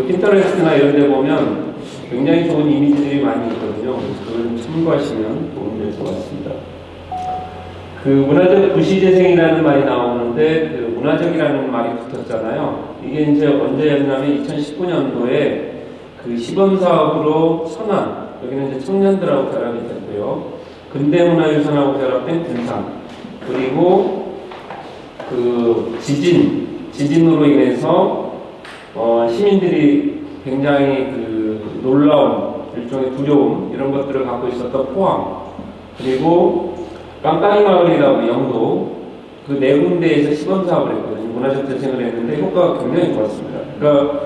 그 핀터레스트나 이런 데 보면 굉장히 좋은 이미지들이 많이 있거든요. 그걸 좀 참고하시면 도움이 될 것 같습니다. 그 문화적 부시재생이라는 말이 나오는데 그 문화적이라는 말이 붙었잖아요. 이게 이제 언제였냐면 2019년도에 그 시범사업으로 천안, 여기는 이제 청년들하고 결합이 됐고요. 근대문화유산하고 결합된 군산, 그리고 그 지진으로 인해서 시민들이 굉장히 그 놀라운 일종의 두려움 이런 것들을 갖고 있었던 포항, 그리고 깜깜이 마을이라고 영도, 그 네 군데에서 시범사업을 했거든요. 문화적 재생을 했는데 효과가 굉장히 좋았습니다. 그러니까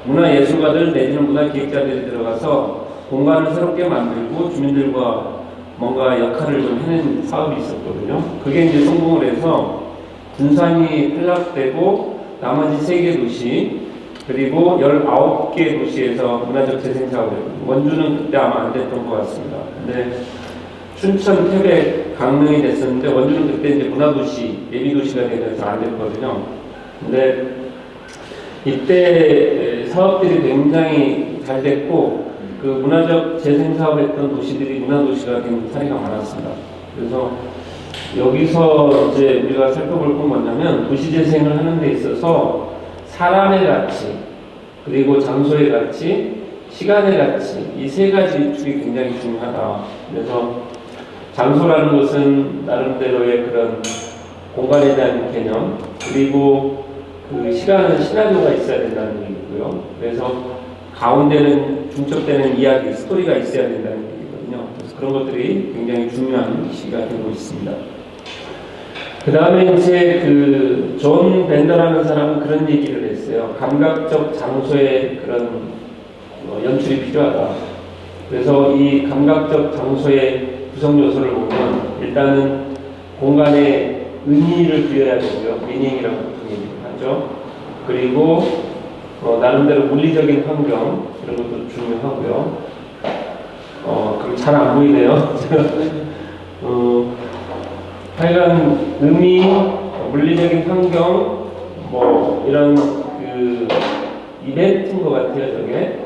문화예술가들 내지는 문화기획자들이 들어가서 공간을 새롭게 만들고 주민들과 뭔가 역할을 좀 해낸 사업이 있었거든요. 그게 이제 성공을 해서 군산이 탈락되고 나머지 3개 도시 그리고 19개 도시에서 문화적 재생 사업을 했거든요. 원주는 그때 아마 안 됐던 것 같습니다. 근데 춘천, 태백, 강릉이 됐었는데 원주는 그때 이제 문화도시, 예비도시가 되면서 안 됐거든요. 근데 이때 사업들이 굉장히 잘 됐고 그 문화적 재생 사업했던 도시들이 문화도시가 된 사례가 많았습니다. 그래서 여기서 이제 우리가 살펴볼 건 뭐냐면 도시 재생을 하는 데 있어서 사람의 가치, 그리고 장소의 가치, 시간의 가치, 이 3가지 축이 굉장히 중요하다. 그래서 장소라는 것은 나름대로의 그런 공간에 대한 개념, 그리고 그 시간은 시나리오가 있어야 된다는 얘기고요. 그래서 가운데는 중첩되는 이야기, 스토리가 있어야 된다는 얘기거든요. 그래서 그런 것들이 굉장히 중요한 시기가 되고 있습니다. 그 다음에 이제 그 존 벤더라는 사람은 그런 얘기를 했어요. 감각적 장소의 그런 연출이 필요하다. 그래서 이 감각적 장소의 구성 요소를 보면 일단은 공간에 의미를 부여해야 되고요. 미닝이라고 보통 얘기를 하죠. 그리고 나름대로 물리적인 환경 이런 것도 중요하고요. 그럼 잘 안 보이네요. 하여간 의미, 물리적인 환경, 뭐 이런 그 이벤트인 것 같아요. 저게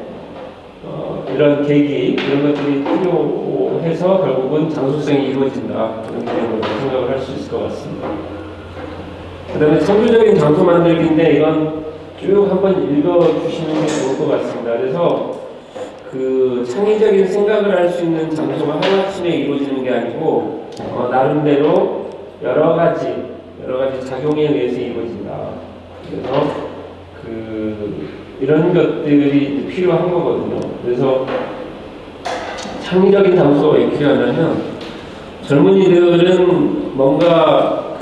이런 계기 이런 것들이 필요해서 결국은 장소성이 이루어진다 이런 생각을 할 수 있을 것 같습니다. 그 다음에 창조적인 장소 만들기인데 이건 쭉 한번 읽어주시는 게 좋을 것 같습니다. 그래서 그 창의적인 생각을 할 수 있는 장소가 하나쯤에 이루어지는 게 아니고 나름대로 여러 가지 작용에 의해서 이루어진다. 그래서 이런 것들이 필요한 거거든요. 그래서 창의적인 장소가 왜 필요하냐면 젊은이들은 뭔가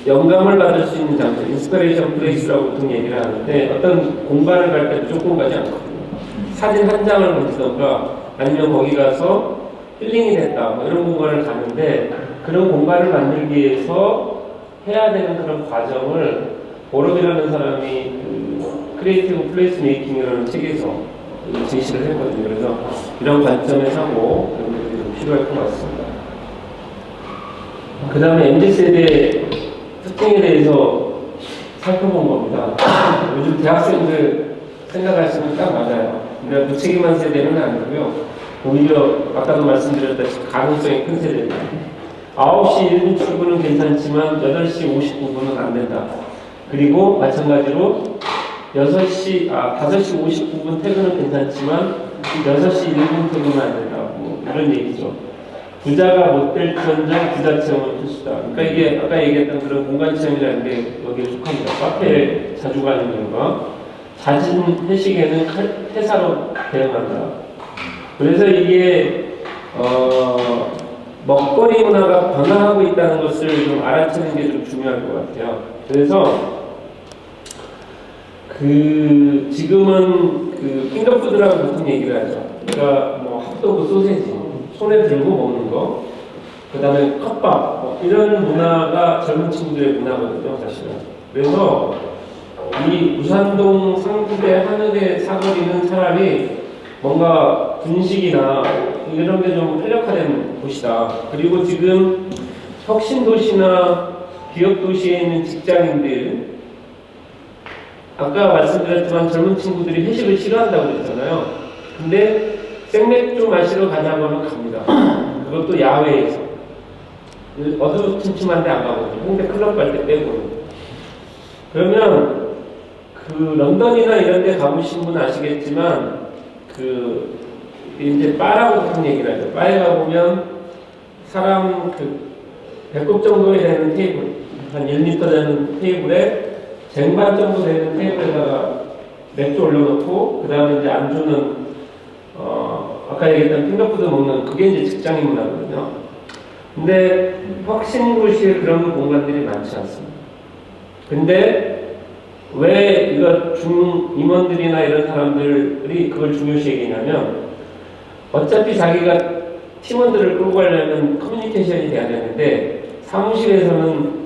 영감을 받을 수 있는 장소, 인스피레이션 플레이스라고 보통 얘기를 하는데 어떤 공간을 갈 때 무조건 가지 않거든요. 사진 한 장을 보시던가 아니면 거기 가서 힐링이 됐다 뭐 이런 공간을 가는데 그런 공간을 만들기 위해서 해야 되는 그런 과정을 보럽이라는 사람이 크리에이티브 플레이스 메이킹이라는 책에서 제시를 했거든요. 그래서 이런 관점에서 하고 그런 것들이 좀 필요할 것 같습니다. 그 다음에 MZ세대 특징에 대해서 살펴본 겁니다. 요즘 대학생들 생각하시면 딱 맞아요. 근데 무책임한 세대는 아니고요. 오히려 아까도 말씀드렸다시피 가능성이 큰 세대입니다. 9시 1분 출근은 괜찮지만 8시 59분은 안 된다. 그리고 마찬가지로 5시 59분 퇴근은 괜찮지만 6시 1분 퇴근은 안 된다. 뭐 이런 얘기죠. 부자가 못될 현장 부자 체험은 필수다. 그러니까 이게 아까 얘기했던 그런 공간 체험이라는 게 여기에 속합니다. 카페에 자주 가는 이유가 잦은 회식에는 회사로 대응한다. 그래서 이게 먹거리 문화가 변화하고 있다는 것을 좀 알아채는 게 좀 중요할 것 같아요. 그래서 지금은 핑거푸드라고 보통 얘기를 하죠. 그러니까 뭐 핫도그, 소세지 손에 들고 먹는 거, 그 다음에 컵밥 뭐 이런 문화가 젊은 친구들의 문화거든요, 사실은. 그래서 이 우산동 상부대 하늘의 사거리는 차라리 뭔가 분식이나 이런 게 좀 활력화된 곳이다. 그리고 지금 혁신도시나 기업도시에 있는 직장인들 아까 말씀드렸지만 젊은 친구들이 회식을 싫어한다고 그랬잖아요. 근데 생맥주 마시러 가자고 하면 갑니다. 그것도 야외에서. 어두침침한데 안 가거든요. 홍대 클럽 갈 때 빼고는. 그러면 그 런던이나 이런 데 가보신 분 아시겠지만 그 이제 바라고 같은 얘기를 하죠. 바에 가보면 사람 그 배꼽 정도 되는 테이블, 한 1m 되는 테이블에 쟁반 정도 되는 테이블에다가 맥주 올려놓고 그 다음에 이제 안주는 아까 얘기했던 핑거푸드 먹는 그게 이제 직장인 문화거든요. 근데 혁신도시에 그런 공간들이 많지 않습니다. 근데 왜 이거 임원들이나 이런 사람들이 그걸 중요시 얘기냐면 어차피 자기가 팀원들을 끌고 가려면 커뮤니케이션이 돼야 되는데 사무실에서는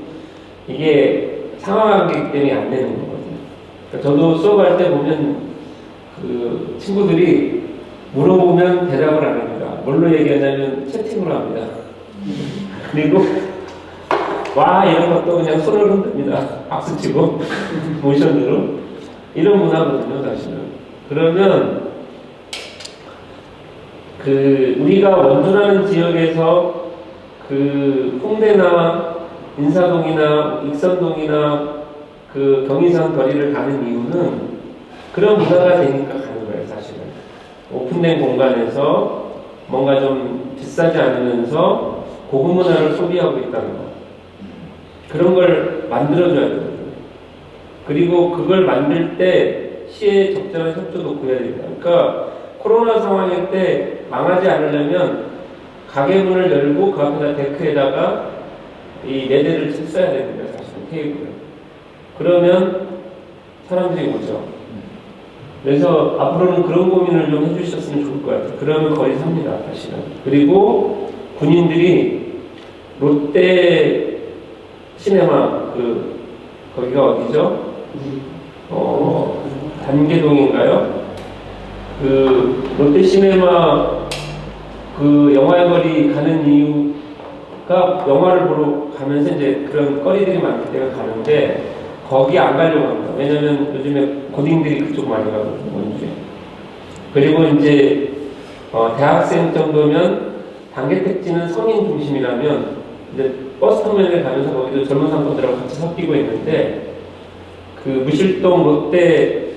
이게 상하관계이기 때문에 안 되는 거거든요. 그러니까 저도 수업할 때 보면 그 친구들이 물어보면 대답을 안 합니다. 뭘로 얘기하냐면 채팅으로 합니다. 그리고 와 이런 것도 그냥 손을 흔듭니다. 박수치고 모션으로 이런 문화거든요, 사실은. 그러면 그 우리가 원주라는 지역에서 그 홍대나 인사동이나 익선동이나 그 경의선 거리를 가는 이유는 그런 문화가 되니까 가는 거예요, 사실은. 오픈된 공간에서 뭔가 좀 비싸지 않으면서 고급 문화를 소비하고 있다는 거. 그런 걸 만들어줘야 되거든요. 그리고 그걸 만들 때 시에 적절한 협조도 구해야 됩니다. 그러니까 코로나 상황일 때 망하지 않으려면 가게 문을 열고 그 앞에다 데크에다가 이 4대를 써야 됩니다. 사실은 테이블을. 그러면 사람들이 오죠. 그래서 앞으로는 그런 고민을 좀 해주셨으면 좋을 것 같아요. 그러면 거의 삽니다. 사실은. 그리고 군인들이 롯데 시네마 거기가 어디죠? 단계동인가요? 그 롯데 시네마 그 영화의 거리 가는 이유가 영화를 보러 가면서 이제 그런 거리들이 많기 때문에 가는데 거기 안 가려고 합니다. 왜냐면 요즘에 고딩들이 그쪽 많이 가거든요, 원주에. 그리고 이제 대학생 정도면 단계 택지는 성인 중심이라면 이제 버스 터미널에 가면서 거기도 젊은 상권들하고 같이 섞이고 있는데 그 무실동 롯데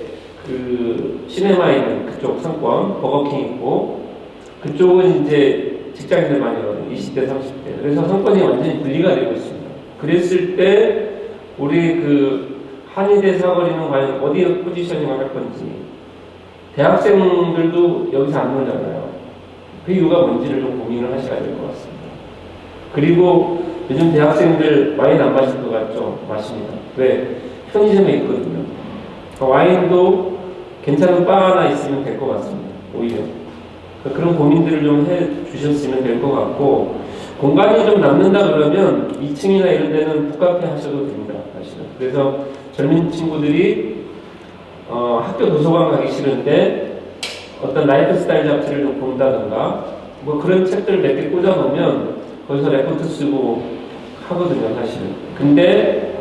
그 시네마 있는 그쪽 상권 버거킹 있고 그쪽은 이제 직장인들 많이 가거든요. 20대 30대. 그래서 상권이 완전히 분리가 되고 있습니다. 그랬을 때 우리 그 한의대 사거리는 과연 어디에 포지셔닝을 할 건지 대학생들도 여기서 안 놀잖아요. 그 이유가 뭔지를 좀 고민을 하셔야 될 것 같습니다. 그리고 요즘 대학생들 와인 안 마실 것 같죠? 마십니다. 왜? 편의점에 있거든요. 와인도 괜찮은 바 하나 있으면 될 것 같습니다. 오히려. 그런 고민들을 좀 해 주셨으면 될 것 같고, 공간이 좀 남는다 그러면 2층이나 이런 데는 북카페 하셔도 됩니다. 사실은. 그래서 젊은 친구들이 학교 도서관 가기 싫은데 어떤 라이프 스타일 잡지를 좀 본다든가 뭐 그런 책들 몇 개 꽂아 놓으면 거기서 레포트 쓰고 하거든요, 사실은. 근데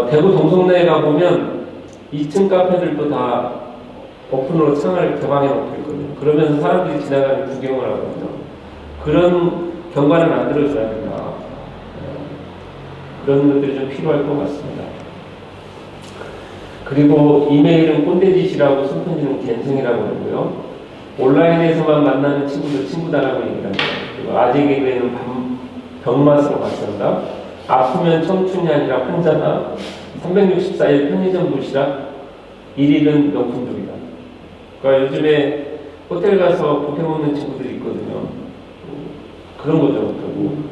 대구 동성내에 가보면 2층 카페들도 다 오픈으로 창을 개방해 놓고 있거든요. 그러면서 사람들이 지나가는 구경을 하거든요. 그런 경관을 만들어줘야 된다. 그런 것들이 좀 필요할 것 같습니다. 그리고 이메일은 꼰대짓이라고 손편지는 갠생이라고 그러고요. 온라인에서만 만나는 친구들 친구다라고 얘기를 합니다. 그리고 아재 개그에는 병맛으로 맞선다. 아프면 청춘이 아니라 환자다. 364일 편의점 도시락 1일은 명품족이다. 그러니까 요즘에 호텔 가서 뷔페 먹는 친구들이 있거든요. 그런 거죠. 결국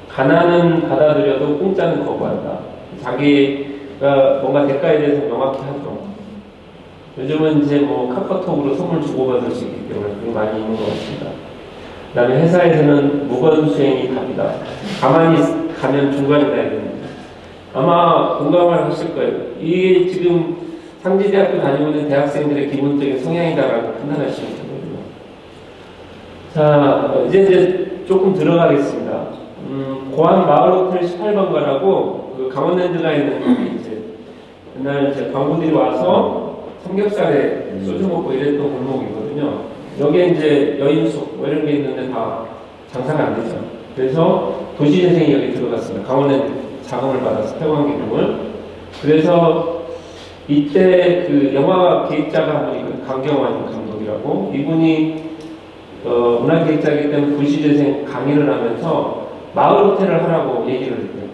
가난은 받아들여도 공짜는 거부한다. 자기가 뭔가 대가에 대해서 명확히 하죠. 요즘은 이제 뭐 카카오톡으로 선물 주고받을 수 있기 때문에 그게 많이 있는 것 같습니다. 그 다음에 회사에서는 무건수행이 답이다. 가만히 가면 중간이다 이겁니다. 아마 공감을 하실 거예요. 이게 지금 상지대학교 다니고 있는 대학생들의 기본적인 성향이다라고 판단하시면 되거든요. 자, 이제 조금 들어가겠습니다. 고안 마을호텔 18번가라고 그 강원랜드가 있는 이제 옛날 이제 광고들이 와서 삼겹살에 소주 먹고 이랬던 골목이거든요. 여기에 이제 여인숙 뭐 이런 게 있는데 다 장사가 안 되죠. 그래서 도시재생이 여기 들어갔습니다. 강원에 자금을 받아서 태광기금을. 그래서 이때 그 영화 기획자가 한 분이 강경환 감독이라고, 이분이 문화기획자이기 때문에 도시재생 강의를 하면서 마을 호텔을 하라고 얘기를 했대요.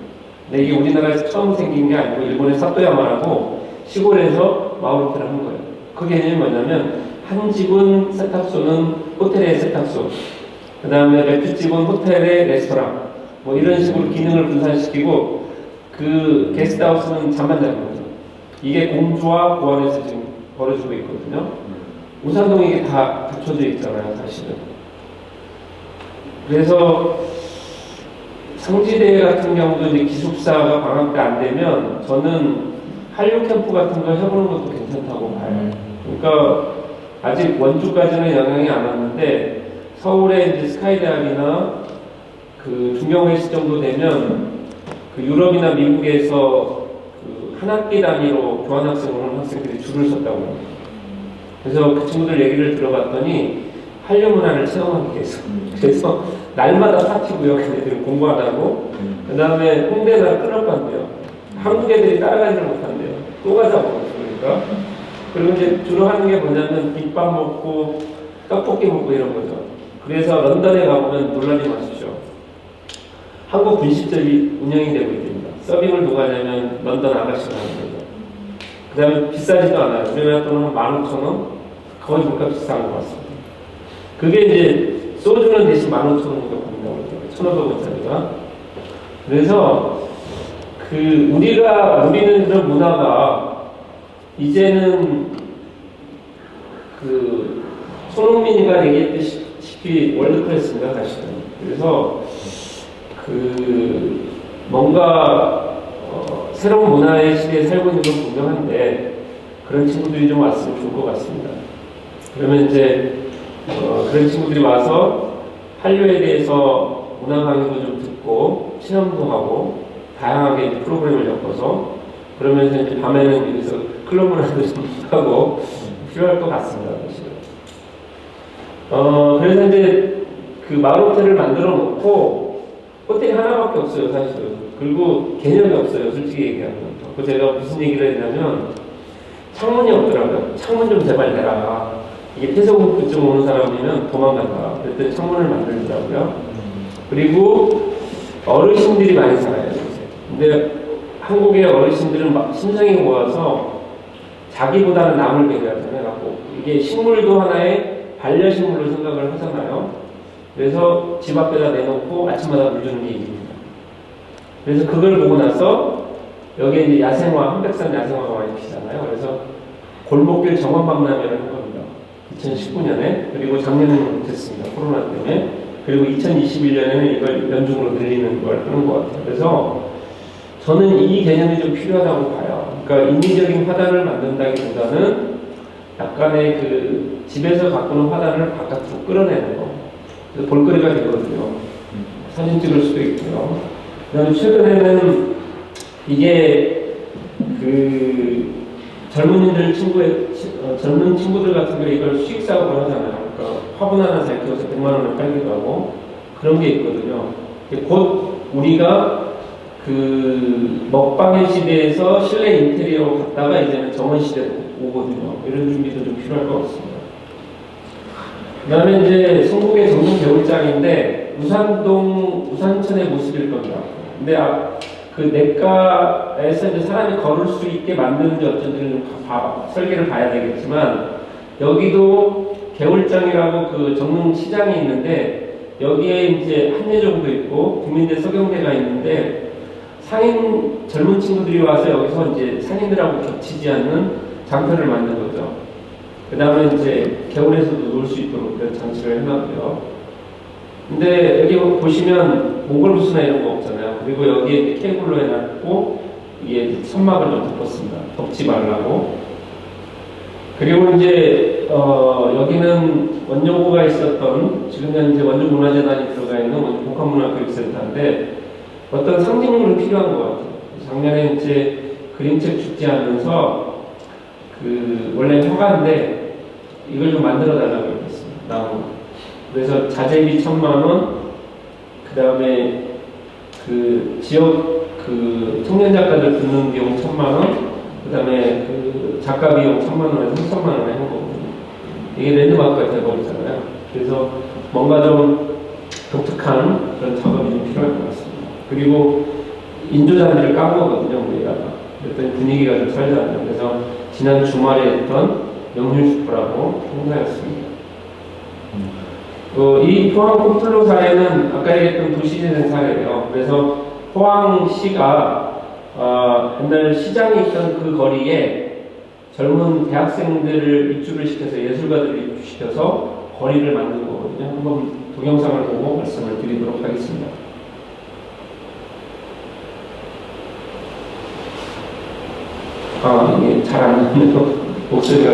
근데 이게 우리나라에서 처음 생긴 게 아니고 일본의 사토야마라고 시골에서 마을 호텔을 한 거예요. 그 개념이 뭐냐면 한 집은 세탁소는 호텔의 세탁소, 그 다음에 맥주 집은 호텔의 레스토랑, 뭐 이런 식으로 기능을 분산시키고 그 게스트하우스는 잠만 자는 거죠. 이게 공주와 고원에서 지금 벌어지고 있거든요. 우산동에 이게 다 갖춰져 있잖아요, 사실은. 그래서 상지대 같은 경우도 이제 기숙사가 방학 때 안 되면 저는 한류 캠프 같은 거 해보는 것도 괜찮다고 봐요. 그러니까 아직 원주까지는 영향이 안 왔는데 서울의 이제 스카이대학이나 그 중경외시 정도 되면 그 유럽이나 미국에서 그 한 학기 단위로 교환학생을 하는 학생들이 줄을 섰다고 합니다. 그래서 그 친구들 얘기를 들어봤더니 한류 문화를 체험하기 위해서. 그래서 날마다 파티고요. 걔네들이 공부하다고. 그 다음에 홍대나 클럽 간대요. 한국 애들이 따라가지를 못한대요. 또 가자고. 그러니까. 그리고 이제 주로 하는 게 뭐냐면 김밥 먹고 떡볶이 먹고 이런 거죠. 그래서 런던에 가보면 놀라지 마십시오. 한국 분식집이 운영이 되고 있습니다. 서빙을 누가 하냐면 런던 아가씨가 하는 거죠. 그 다음에 비싸지도 않아요. 우리나라 돈은 15,000원? 거의 물가 비싼 것 같습니다. 그게 이제 소주는 대신 15,000원 정도 받는다고 그러죠. 1,500원짜리가. 그래서 우리는 그런 문화가 이제는 손흥민이가 얘기했듯이 월드클래스입니다, 사실은. 그래서 뭔가 새로운 문화의 시대에 살고 있는 건 분명한데 그런 친구들이 좀 왔으면 좋을 것 같습니다. 그러면 이제 그런 친구들이 와서 한류에 대해서 문화 강의도 좀 듣고 체험도 하고 다양하게 이제 프로그램을 엮어서 그러면서 이제 밤에는 여기서 클럽 문화도 좀 하고 필요할 것 같습니다. 그래서 이제 그 마을 호텔을 만들어 놓고 호텔이 하나밖에 없어요, 사실은. 그리고 개념이 없어요, 솔직히 얘기하면. 그 제가 무슨 얘기를 했냐면 창문이 없더라고요. 창문 좀 제발 내라. 이게 폐쇄공포증 오는 사람이면 도망간다. 그랬더니 창문을 만들더라고요. 그리고 어르신들이 많이 살아요, 요새. 근데 한국의 어르신들은 막 심성이 모아서 자기보다는 남을 배려하잖아요. 갖고 이게 식물도 하나의 반려식물로 생각을 하잖아요. 그래서 집 앞에다 내놓고 아침마다 물 주는 게 일입니다. 그래서 그걸 보고 나서 여기에 이제 야생화, 한백산 야생화가 많이 피잖아요. 그래서 골목길 정원박람회를 한 겁니다. 2019년에. 그리고 작년에는 못했습니다. 코로나 때문에. 그리고 2021년에는 이걸 연중으로 늘리는 걸 하는 것 같아요. 그래서 저는 이 개념이 좀 필요하다고 봐요. 그러니까 인위적인 화단을 만든다기보다는 약간의 집에서 가꾸는 화단을 바깥으로 끌어내는 거. 그래서 볼거리가 되거든요. 사진 찍을 수도 있고요. 그 다음에 최근에는 이게 젊은 친구들 같은 경우 이걸 수익사업을 하잖아요. 그러니까 화분 하나 잘 키워서 100만 원을 팔기도 하고 그런 게 있거든요. 곧 우리가 먹방의 시대에서 실내 인테리어로 갔다가 이제는 정원 시대로 오거든요. 이런 준비도 좀 필요할 것 같습니다. 그 다음에 이제 성북의 전문 겨울장인데 우산천의 모습일 겁니다. 근데 냇가에서 이제 사람이 걸을 수 있게 만드는지 어쩐지 설계를 봐야 되겠지만 여기도 겨울장이라고 정릉 시장이 있는데 여기에 이제 한예종도 있고 국민대 서경대가 있는데 젊은 친구들이 와서 여기서 이제 상인들하고 겹치지 않는 장터를 만든 거죠. 그 다음에 이제 겨울에서도 놀 수 있도록 그런 장치를 해놨고요. 근데 여기 보시면 몽골부스나 이런 거 없잖아요. 그리고 여기에 이제 케이블로 해놨고 이게 천막을 좀 덮었습니다. 덮지 말라고. 그리고 이제 여기는 원정부가 있었던 지금 현재 원주문화재단이 들어가 있는 복합문화교육센터인데 어떤 상징물이 필요한 것 같아요. 작년에 이제 그림책 축제 하면서 원래 허가인데 이걸 좀 만들어 달라고 했습니다. 나무. 그래서 자재비 1,000만 원, 그 다음에 그 지역 그 청년 작가들 듣는 비용 1,000만 원, 그 다음에 그 작가 비용 1,000만 원에서 3,000만 원에 한 거거든요. 이게 랜드마크가 돼버리잖아요. 그래서 뭔가 좀 독특한 그런 작업이 좀 필요할 것 같습니다. 그리고 인조잔디를 깐 거거든요, 우리가. 그랬더니 분위기가 좀 살잖아요. 그래서 지난 주말에 했던 명륜슈퍼라고 행사였습니다. 이 포항 콤플로 사례는 아까 얘기했던 도시재생 사례예요. 그래서 포항시가 옛날 시장이 있던 그 거리에 젊은 대학생들을 입주를 시켜서 예술가들을 입주시켜서 거리를 만든 거거든요. 한번 동영상을 보고 말씀을 드리도록 하겠습니다. 이게 잘 안 나오네요. 목소리가.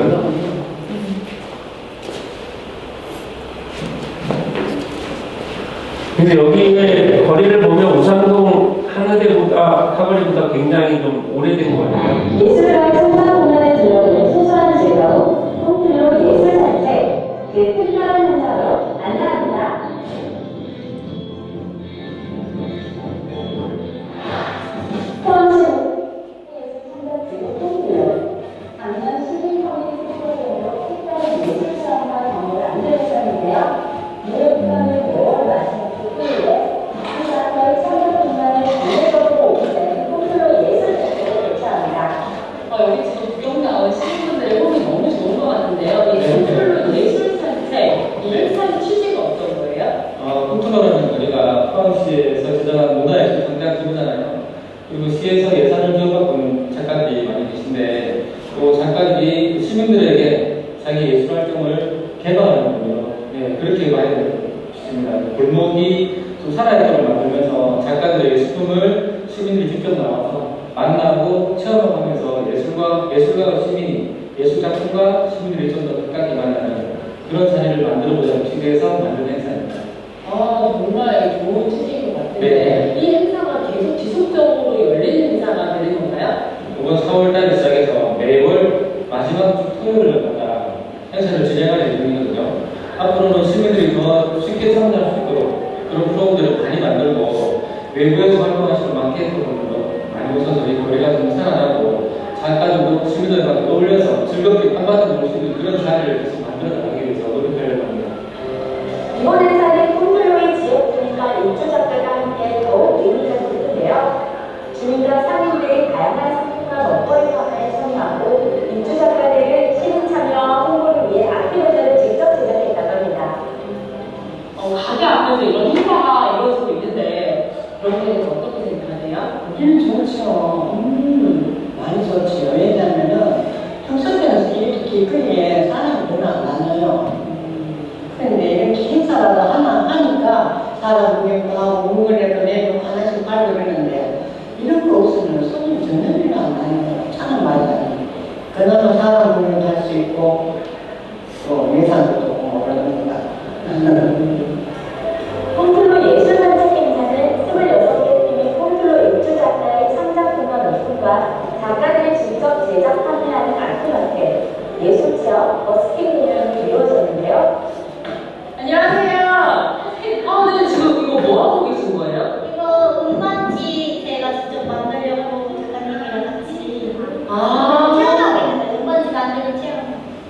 근데 여기에 거리를 보면 우산동 하늘대보다 사거리보다 굉장히 좀 오래된 거예요. 예술가 청산 공간에 들러오는 소소한 즐거움, 홈플로 예술 산책, 그 특별한 행사로 안내합니다. 포항시 작년 시민 커뮤니티 프로그램으로 특별한 예술 체험과 경험을 안내했었는데요. 무역관을 5월 마지막 토요일에 한가까이 청년 공간을 국내적으로 오기 전에 홈플로 예술 센터를 개최합니다. 여기 지금 구경 나온 시민분들의 호응이 너무 좋은 것 같은데요. 이 홈플로 예술 산책, 이 행사의 취지가 어떤 거예요? 홈플로는 우리가 포항시에서 제정한 문화예술 강당 기부잖아요. 그리고 시에서 예산을 지원받고 작가들이 많이 계신데 또 작가들이 시민들에게 자기 예술 활동을 개발하는군요. 네, 그렇게 많이 있습니다. 골목이 좀 살아있도록 만들면서 작가들의 예술품을 시민들이 직접 나와서 만나고 체험하면서 예술가와 시민이, 예술 작품과 시민들이 좀 더 가깝게 만나는 그런 사례를 만들어보자는 취지에서 만든 행사입니다. 정말 좋은 취지인 것 같은데 네. 이 행사가 계속 지속적으로 열리는 행사가 되는 건가요? 이번 4월달에 시작해서 매월 마지막 주 토요일을 갖다 행사를 진행할 예정이거든요. 앞으로는 시민들이 더 쉽게 참여할 수 있도록 그런 프로그램들을 많이 만들고 외부에서 활동하시는 마케터분들도 많이 오셔서 이 거리가 좀 살아나고 작가들도 시민들과 떠올려서 즐겁게 한바탕 볼 수 있는 그런 자리를 계속 만들어 나가기 위해서 노력하려고 합니다. 이번 행사는 홈플로의 지역 주민과 입주 작가가 함께 더욱 의미가 있는데요. 주민과 상인들이 다양한 상품과 먹거리 판매에 참여하고 입주 작가들을 시민 참여와 홍보를 위해 악기모자를 직접 제작했다고 합니다. 가게 앞에서 이런 행사가 이루어지고 있는데 그런 게 어떻게 생각하세요? 좋죠. 많이 좋지요. 왜냐하면은 평소 때는 이렇게 길거리에 사람이 별로 안 많아요. 그런데 이렇게 행사라도 하니까 사람 구경도 하고 몽골에도 내고 하나씩 팔고 그러는데 이런 거 없으면 손님 전혀 안 다니고 차는 많이 다니고 그나마 사람 구경도 할 수 있고 또 예산도 좋고 그러니까 홈플로 예술 산책 행사는 26개 팀의 홈플로 입주 작가의 창작 공간 오픈과 작가들이 직접 제작 판매하는 아트마켓, 예술 체험, 버스킹 공연이 이루어졌는데요. 안녕하세요. 네, 지금 이거 뭐 하고 계신 거예요? 이거 운반지 제가 직접 만들려고 작가님이랑 같이 아. 체험하고 있는데 운반지 만들기 체험.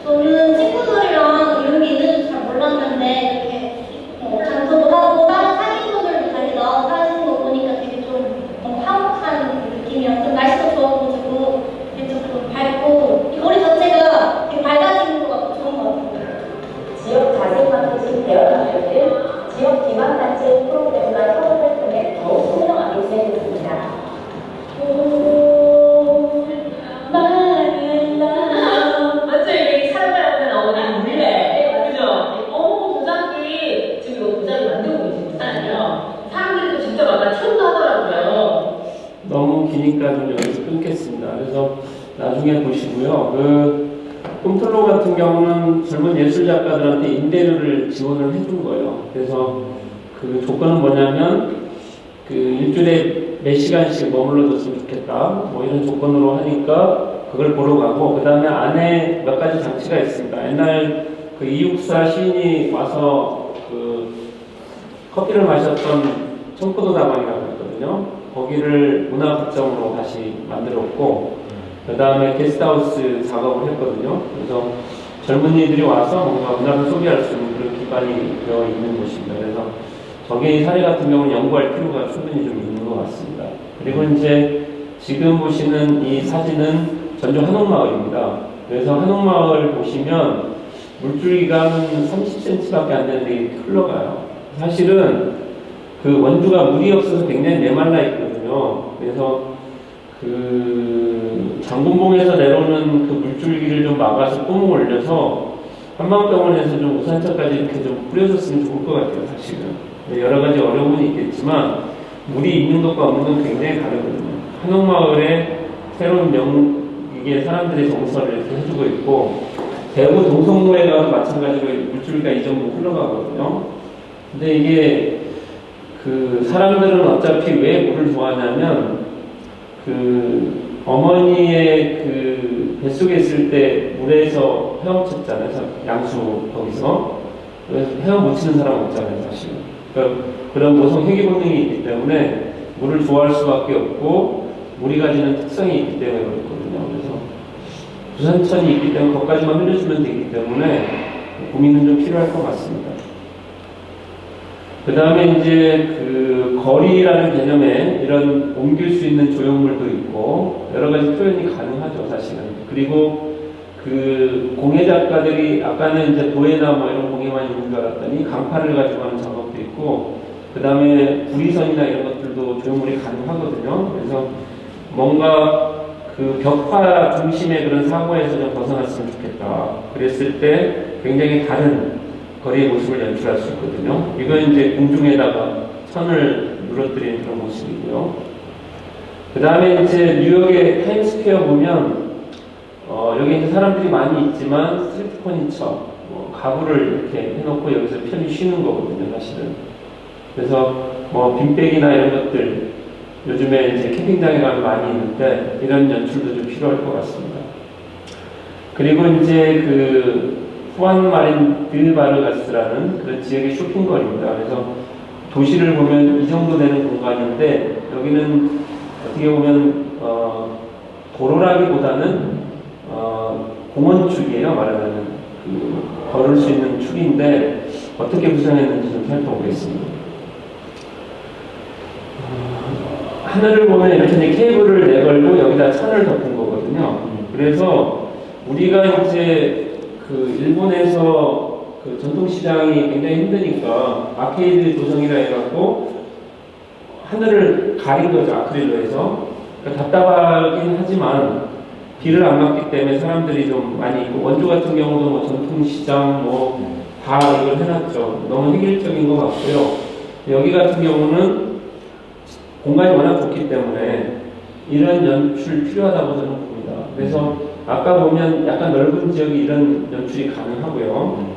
저는 친구들이랑 이런 게 있는 줄 잘 몰랐는데 이렇게 장소도 하고 다른 상인분들도 자기 나와서 하시는 거 보니까 되게 좀 화목한 느낌이랑 좀 날씨도 좋아가지고 되게 좀 밝고 이 거리 자체가 되게 밝아지는 것 같고 좋은 것 같아요. 지역 자생 마케팅 대여단체들, 지역 기반 단체 프로그램과 협업을 통해 더욱 선명하게 진행됐습니다. 맞죠? 이게 사람들한테 나오는 물레. 그죠? 도자기, 지금 이거 도자기 만들고 계시잖아요. 사람들이 또 직접 아까 체험도 하더라고요. 너무 기니까 좀 여기서 끊겠습니다. 그래서 나중에 보시고요. 홈플로 같은 경우는 젊은 예술 작가들한테 임대료를 지원을 해준 거예요. 그래서 그 조건은 뭐냐면 그 일주일에 몇 시간씩 머물러줬으면 좋겠다. 뭐 이런 조건으로 하니까 그걸 보러 가고, 그 다음에 안에 몇 가지 장치가 있습니다. 옛날 그 이육사 시인이 와서 그 커피를 마셨던 청포도 다방이라고 했거든요. 거기를 문화거점으로 다시 만들었고, 그 다음에 게스트하우스 작업을 했거든요. 그래서 젊은이들이 와서 뭔가 문화를 소비할 수 있는 그런 기반이 되어 있는 곳입니다. 그래서 저기 사례 같은 경우는 연구할 필요가 충분히 좀 있는 것 같습니다. 그리고 이제 지금 보시는 이 사진은 전주 한옥마을입니다. 그래서 한옥마을 보시면 물줄기가 한 30cm밖에 안 되는데 이렇게 흘러가요. 사실은 그 원주가 물이 없어서 굉장히 메말라 있거든요. 그래서 그 장군봉에서 내려오는 그 물줄기를 좀 막아서 구멍을 올려서 한방병원에서 좀 우산차까지 이렇게 좀 뿌려줬으면 좋을 것 같아요, 사실은. 여러 가지 어려움은 있겠지만 물이 있는 것과 없는 건 굉장히 다르거든요. 한옥마을에 새로운 이게 사람들의 정서를 이렇게 해주고 있고, 대구 동성로에 가도 마찬가지로 물줄기가 이 정도 흘러가거든요. 근데 이게 그 사람들은 어차피 왜 물을 좋아하냐면 그 어머니의 그 뱃속에 있을 때 물에서 헤엄쳤잖아요. 양수 거기서. 그래서 헤엄 못 치는 사람 없잖아요, 사실. 그러니까 그런 모성 회귀 본능이 있기 때문에 물을 좋아할 수밖에 없고, 물이 가지는 특성이 있기 때문에 그렇거든요. 그래서 부산천이 있기 때문에 거기까지만 흘려주면 되기 때문에 고민은 좀 필요할 것 같습니다. 그 다음에 이제 그 거리라는 개념에 이런 옮길 수 있는 조형물도 있고 여러 가지 표현이 가능하죠, 사실은. 그리고 그 공예 작가들이 아까는 이제 도예나 뭐 이런 공예만 있는 줄 알았더니 강파를 가지고 하는 작업도 있고, 그 다음에 구리선이나 이런 것들도 조형물이 가능하거든요. 그래서 뭔가 그 벽화 중심의 그런 사고에서 좀 벗어났으면 좋겠다. 그랬을 때 굉장히 다른 거리의 모습을 연출할 수 있거든요. 이건 이제 공중에다가 천을 누러뜨리는 그런 모습이고요. 그 다음에 이제 뉴욕의 타임스퀘어 보면 여기 이제 사람들이 많이 있지만 스트리트 퍼니처, 가구를 이렇게 해놓고 여기서 편히 쉬는 거거든요, 사실은. 그래서 뭐 빈백이나 이런 것들 요즘에 이제 캠핑장에 가면 많이 있는데 이런 연출도 좀 필요할 것 같습니다. 그리고 이제 그 후안 마린 드 바르가스라는 그런 지역의 쇼핑거리입니다. 그래서 도시를 보면 이 정도 되는 공간인데 여기는 어떻게 보면 도로라기보다는 공원축이에요. 말하자면 그 걸을 수 있는 축인데 어떻게 구성했는지 좀 살펴보겠습니다. 하늘을 보면 이렇게 이제 케이블을 내걸고 여기다 천을 덮은 거거든요. 그래서 우리가 이제 그 일본에서 그 전통시장이 굉장히 힘드니까 아케이드 조성이라 해갖고 하늘을 가린 거죠, 아크릴로 해서. 그러니까 답답하긴 하지만 비를 안 맞기 때문에 사람들이 좀 많이 있고, 원주 같은 경우도 뭐 전통시장 뭐 다 이걸 해놨죠. 너무 획일적인 것 같고요. 여기 같은 경우는 공간이 워낙 좋기 때문에 이런 연출 필요하다고 저는 봅니다. 그래서 아까 보면 약간 넓은 지역이 이런 연출이 가능하고요.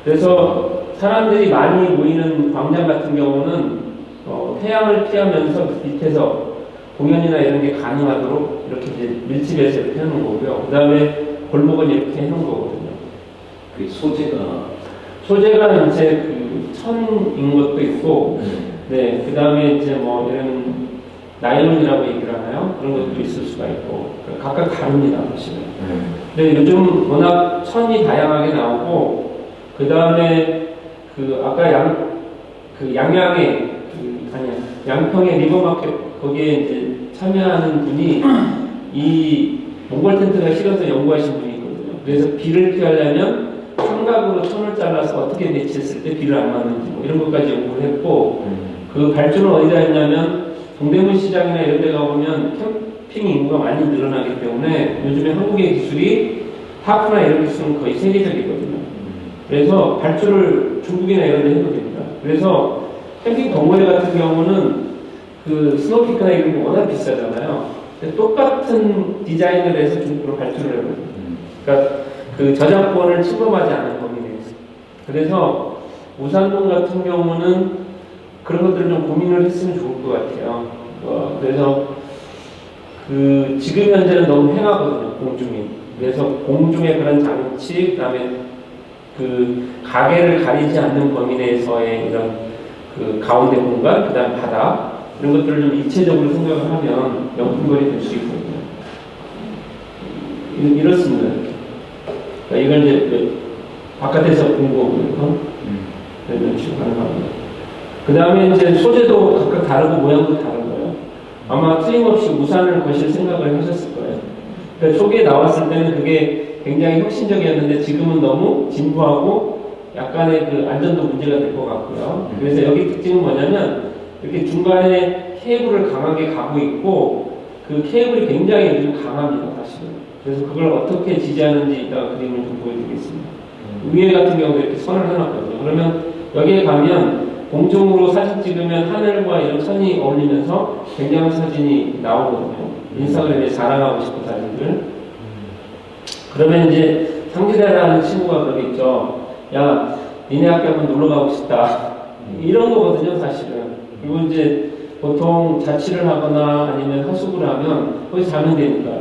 그래서 사람들이 많이 모이는 광장 같은 경우는 태양을 피하면서 밑에서 공연이나 이런 게 가능하도록 이렇게 이제 밀집해서 이렇게 해놓은 거고요. 그 다음에 골목은 이렇게 해놓은 거거든요. 그 소재가 이제 그 천인 것도 있고, 네, 그 다음에 이제 뭐 이런 나일론이라고 얘기를 하나요? 그런 것도 있을 수가 있고, 각각 다릅니다, 사실은. 근데 요즘 워낙 천이 다양하게 나오고, 그 다음에 그 아까 양양의 양평의 리버마켓 거기에 이제 참여하는 분이 이 몽골 텐트가 싫어서 연구하신 분이 있거든요. 그래서 비를 피하려면 삼각으로 천을 잘라서 어떻게 배치했을 때 비를 안 맞는지 뭐 이런 것까지 연구를 했고, 그 발주는 어디다 했냐면 동대문 시장이나 이런 데 가보면 캠핑 인구가 많이 늘어나기 때문에 요즘에 한국의 기술이 하프나 이런 기술은 거의 세계적이거든요. 그래서 발주를 중국이나 이런 데 해도 됩니다. 그래서 캠핑 동호회 같은 경우는 그 스노우피크나 이런 게 워낙 비싸잖아요. 똑같은 디자인을 해서 중국으로 발주를 해거든요. 그러니까 그 저작권을 침범하지 않은 범위 내에서. 그래서 우산동 같은 경우는 그런 것들을 좀 고민을 했으면 좋을 것 같아요. 그래서 지금 현재는 너무 행하거든요, 공중이. 그래서 공중의 그런 장치, 그다음에 가게를 가리지 않는 범위 내에서의 이런 가운데 공간, 그다음 바다 이런 것들을 좀 입체적으로 생각을 하면 명품거리 될 수 있거든요. 이렇습니다. 그러니까 이걸 이제 바깥에서 공부하고 이런 식으로 가능합니다. 그 다음에 이제 소재도 각각 다르고 모양도 다른 거예요. 아마 틀림없이 우산을 거실 생각을 하셨을 거예요. 그러니까 초기에 나왔을 때는 그게 굉장히 혁신적이었는데 지금은 너무 진부하고 약간의 안전도 문제가 될 것 같고요. 그래서 여기 특징은 뭐냐면 이렇게 중간에 케이블을 강하게 가고 있고 그 케이블이 굉장히 요즘 강합니다, 사실은. 그래서 그걸 어떻게 지지하는지 이따가 그림을 좀 보여드리겠습니다. 위에 같은 경우도 이렇게 선을 해놨거든요. 그러면 여기에 가면 공중으로 사진 찍으면 하늘과 이런 선이 어울리면서 굉장한 사진이 나오거든요. 인스타그램에 자랑하고 싶은 사진들. 그러면 이제 상지대라는 친구가 그러겠죠. 야, 니네 학교 한번 놀러 가고 싶다. 이런 거거든요, 사실은. 그리고 이제 보통 자취를 하거나 아니면 하숙을 하면 거기서 자면 되니까.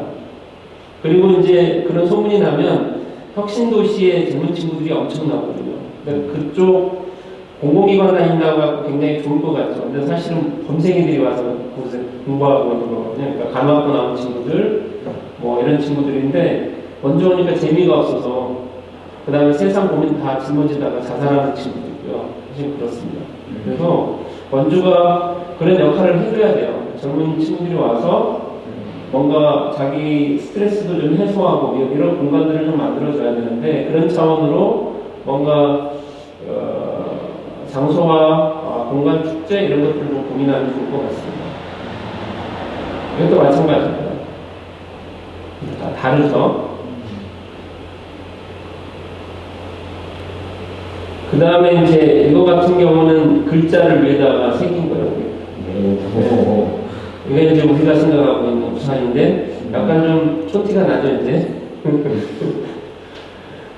그리고 이제 그런 소문이 나면 혁신도시의 젊은 친구들이 엄청 나거든요. 그러니까 그쪽 공공기관 다닌다고 하고 굉장히 좋을 것 같죠. 근데 사실은 범생이들이 와서 그곳에 공부하고 있는 거거든요. 그러니까 간호학교 나온 친구들, 뭐 이런 친구들인데, 먼저 오니까 재미가 없어서, 그 다음에 세상 고민 다 짊어지다가 자살하는 친구들이고요. 사실 그렇습니다. 그래서 원주가 그런 역할을 해줘야 돼요. 젊은 친구들이 와서 뭔가 자기 스트레스도 좀 해소하고 이런 공간들을 좀 만들어줘야 되는데, 그런 차원으로 뭔가 장소와 공간 축제 이런 것들을 좀 고민하면 좋을 것 같습니다. 이것도 마찬가지입니다. 다르죠? 그 다음에 이제 이거 같은 경우는 글자를 위에다가 새긴 거예요. 이게 이제 우리가 생각하고 있는 우산인데 약간 좀 촌티가 나죠, 이제.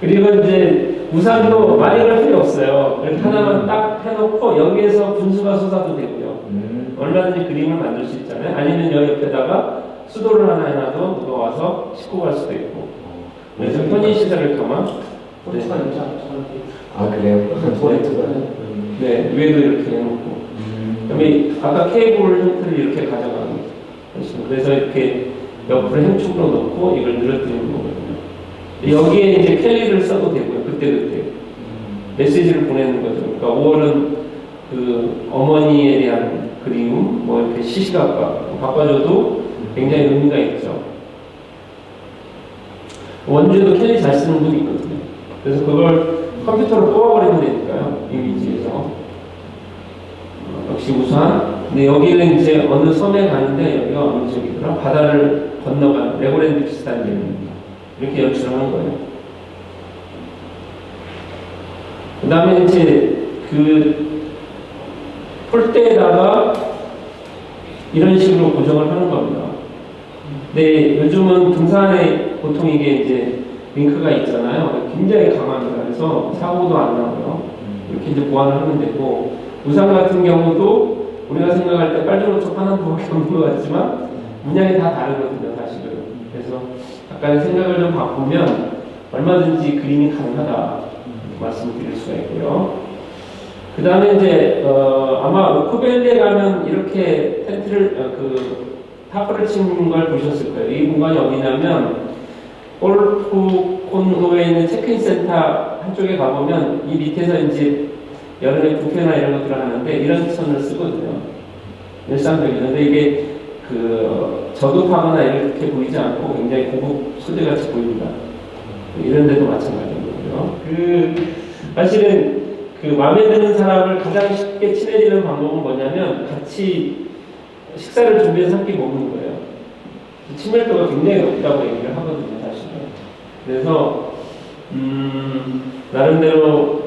그리고 이제 우산도 많이 갈 필요 없어요. 이렇게 하나만 딱 해놓고 여기에서 분수가 쏟아도 되고요. 얼마든지 그림을 만들 수 있잖아요. 아니면 여기 옆에다가 수도를 하나 해놔도 누가 와서 싣고 갈 수도 있고. 그래서 편의시설을 겸한 포인트가 있죠. 아, 그래요? 포인트가. 네, 위에도 이렇게 해놓고. 그다음에 아까 케이블 형태를 이렇게 가져가는 거죠. 그래서 이렇게 옆으로 행축으로 넣고 이걸 늘어뜨리는 거거든요. 여기에 이제 캘리를 써도 되고요. 그때그때. 메시지를 보내는 거죠. 그러니까 5월은 어머니에 대한 그리움, 뭐 이렇게 시시각각 바꿔줘도 굉장히 의미가 있죠. 원주에도 캘리 잘 쓰는 분이 있거든요. 그래서 그걸 컴퓨터로 뽑아버리면 되니까요. 이미지에서. 역시 우산. 근데 여기는 이제 어느 섬에 가는데 여기가 어느 지역이더라? 바다를 건너가는 레고랜드 비슷한 지역입니다. 이렇게 연출을 하는 거예요. 그 다음에 이제 폴대에다가 이런 식으로 고정을 하는 겁니다. 근데 요즘은 등산에 보통 이게 이제 링크가 있잖아요. 굉장히 강합니다. 그래서 사고도 안 나고요. 이렇게 이제 보완을 하면 되고, 우산 같은 경우도 우리가 생각할 때 빨주노초 하나밖에 없는 것 같지만 문양이 다 다르거든요, 사실은. 그래서 약간의 생각을 좀 바꾸면 얼마든지 그림이 가능하다 말씀드릴 수가 있고요. 그 다음에 이제 아마 오크밸리에 가면 이렇게 텐트를 타프를 친 걸 보셨을 거예요. 이 공간이 어디냐면 골프 콘도에 있는 체크인 센터 한쪽에 가보면 이 밑에서 이제 여름에 부페나 이런 것들을 하는데 이런 선을 쓰거든요. 일상적인데 이게 저급하거나 이렇게 보이지 않고 굉장히 고급 소재같이 보입니다. 이런 데도 마찬가지고요. 사실은 마음에 드는 사람을 가장 쉽게 친해지는 방법은 뭐냐면 같이 식사를 준비해서 함께 먹는 거예요. 친밀도가 굉장히 높다고 얘기를 하거든요, 사실은. 그래서 나름대로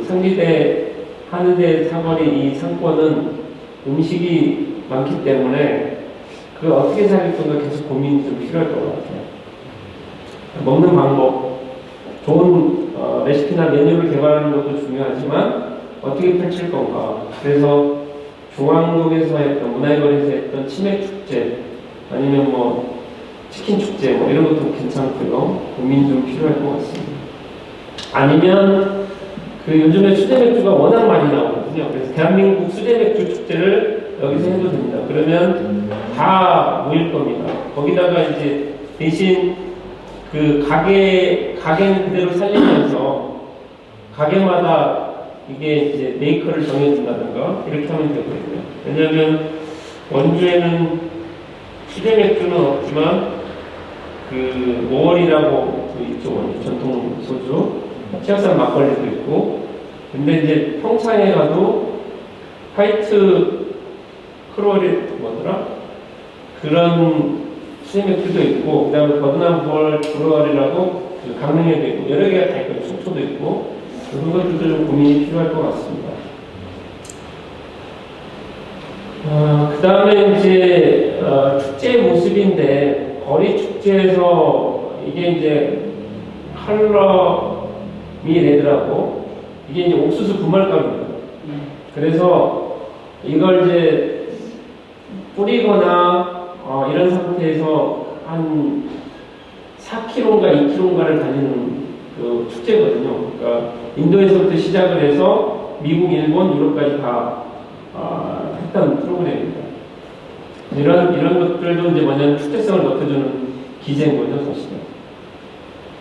상지대 하늘대 사거리 이 상권은 음식이 많기 때문에 그걸 어떻게 살릴 건가 계속 고민이 좀 필요할 것 같아요. 먹는 방법, 좋은 레시피나 메뉴를 개발하는 것도 중요하지만 어떻게 펼칠 건가. 그래서 중앙동에서 했던 문화의거리에서 했던 치맥축제 아니면 뭐 치킨 축제 뭐 이런 것도 괜찮고요. 고민 좀 필요할 것 같습니다. 아니면 그 요즘에 수제 맥주가 워낙 많이 나오거든요. 그래서 대한민국 수제 맥주 축제를 여기서 해도 됩니다. 그러면 다 모일 겁니다. 거기다가 이제 대신 그 가게는 그대로 살리면서 가게마다 이게 이제 메이커를 정해준다든가 이렇게 하면 되거든요. 왜냐하면 원주에는 수제 맥주는 없지만 그 5월이라고 그 있죠. 원주 전통 소주, 치악산 막걸리도 있고, 근데 이제 평창에 가도 화이트 크롤이 뭐더라? 그런 수제 맥주도 있고, 그 다음에 버드남 브루어리라고 그 강릉에도 있고, 여러 개가 다 있고, 속초도 있고, 그런 것들도 좀 고민이 필요할 것 같습니다. 그 다음에 이제 축제의 모습인데, 거리 축제에서 이게 이제 컬러미 레드라고, 이게 이제 옥수수 분말가루입니다. 그래서 이걸 이제 뿌리거나 이런 상태에서 한 4km인가 2km인가를 다니는 그 축제거든요. 그러니까 인도에서부터 시작을 해서 미국, 일본, 유럽까지 다 했던 프로그램입니다. 이런 것들도 이제 뭐냐면 축제성을 높여주는 기제인 거죠, 사실은.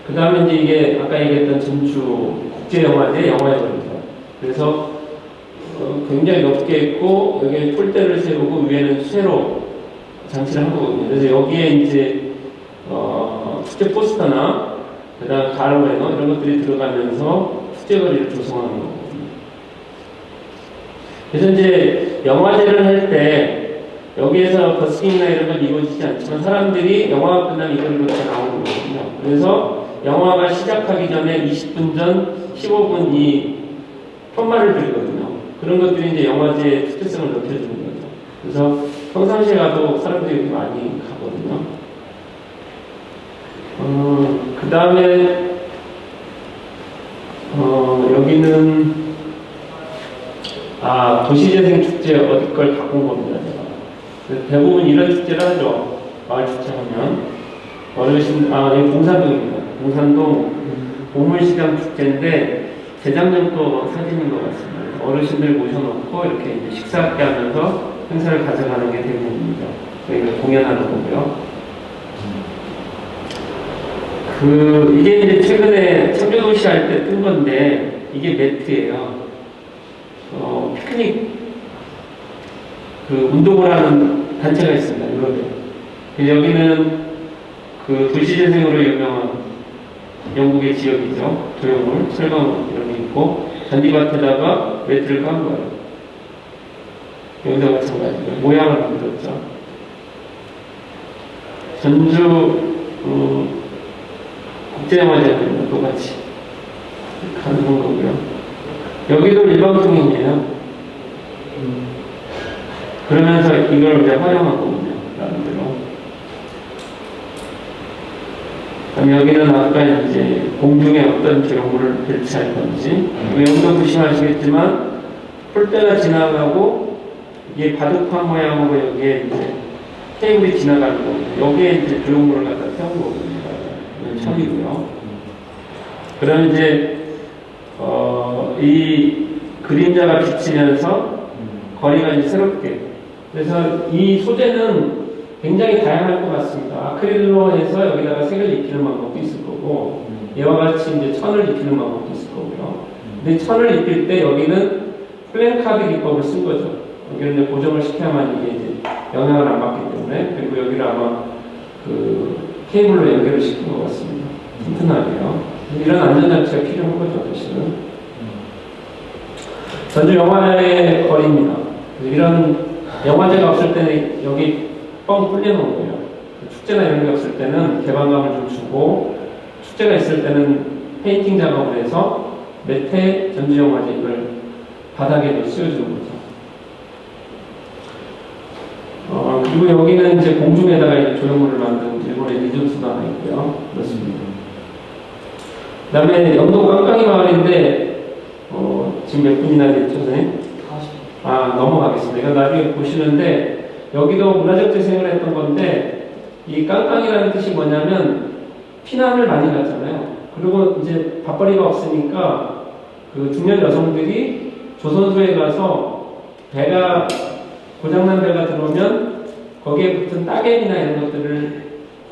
그 다음에 이제 이게 아까 얘기했던 전주 국제영화제 영화제입니다. 그래서 굉장히 높게 있고 여기에 폴대를 세우고 위에는 쇠로 장치를 한 거거든요. 그래서 여기에 이제 축제 포스터나 그다음 가로레너 이런 것들이 들어가면서 축제거리를 조성하는 거거든요. 그래서 이제 영화제를 할 때 여기에서 버스킹이나 이런 건 이루어지지 않지만 사람들이 영화가 끝나면 이걸로 다 나오는 거거든요. 그래서 영화가 시작하기 전에 20분 전 15분 이 편말을 드리거든요. 그런 것들이 이제 영화제의 특별성을 높여주는 거죠. 그래서 평상시에 가도 사람들이 이렇게 많이 가거든요. 그 다음에 여기는 도시재생 축제 어디 걸 갖고 온 겁니다. 제가. 대부분 이런 축제를 하죠. 마을 축제 하면 어르신 여기 봉산동입니다. 봉산동 보물시장 축제인데 재작년도 사진인 것 같습니다. 어르신들 모셔놓고 이렇게 이제 식사하게 하면서 행사를 가져가는 게 대부분이죠. 저희가 공연하는 거고요. 이게 이제 최근에 청주도시 할 때 뜬 건데 이게 매트예요. 피크닉 운동을 하는 단체가 있습니다. 유럽에. 여기는 그 도시재생으로 유명한 영국의 지역이죠. 조형물, 철강 이런 게 있고 잔디밭에다가 매트를 깐 거예요. 여기서 마찬가지로 모양을 만들었죠. 전주 국제영화제는 똑같이 가는 거고요. 여기도 일반통행이에요. 그러면서 이걸 이제 활용하거든요. 나름대로. 그럼 여기는 아까 이제 공중에 어떤 조형물을 배치할 건지, 여기도 조심하시겠지만 폴대가 지나가고 이게 바둑판 모양으로 여기에 이제 테이블이 지나가는 거고, 여기에 이제 조형물을 갖다 세운 거거든요. 이건 천이고요. 그럼 이제 이 그림자가 비치면서 거리가 이제 새롭게. 그래서 이 소재는 굉장히 다양할 것 같습니다. 아크릴로 해서 여기다가 색을 입히는 방법도 있을 거고, 이와 같이 이제 천을 입히는 방법도 있을 거고요. 근데 천을 입힐 때 여기는 플랜카드 기법을 쓴 거죠. 여기를 이제 고정을 시켜야만 이게 이제 영향을 안 받기 때문에. 그리고 여기를 아마 그 케이블로 연결을 시킨 것 같습니다. 튼튼하게요. 이런 안전장치가 필요한 거죠, 사실은. 전주 영화의 거리입니다. 이런 영화제가 없을 때는 여기 뻥 뚫려놓은 거예요. 축제나 이런 게 없을 때는 개방감을 좀 주고, 축제가 있을 때는 페인팅 작업을 해서 매태 전주 영화제 이걸 바닥에도 씌워주는 거죠. 그리고 여기는 이제 공중에다가 이제 조형물을 만든 일본의 리존스도 하나 있고요. 그렇습니다. 그 다음에 영도 깡깡이 마을인데, 지금 몇 분이나 됐죠, 선생님? 넘어가겠습니다. 이거 나중에 보시는데, 여기도 문화적 재생을 했던 건데 이 깡깡이라는 뜻이 뭐냐면 피난을 많이 갔잖아요. 그리고 이제 밥벌이가 없으니까 그 중년 여성들이 조선소에 가서 배가 고장난 배가 들어오면 거기에 붙은 따개비나 이런 것들을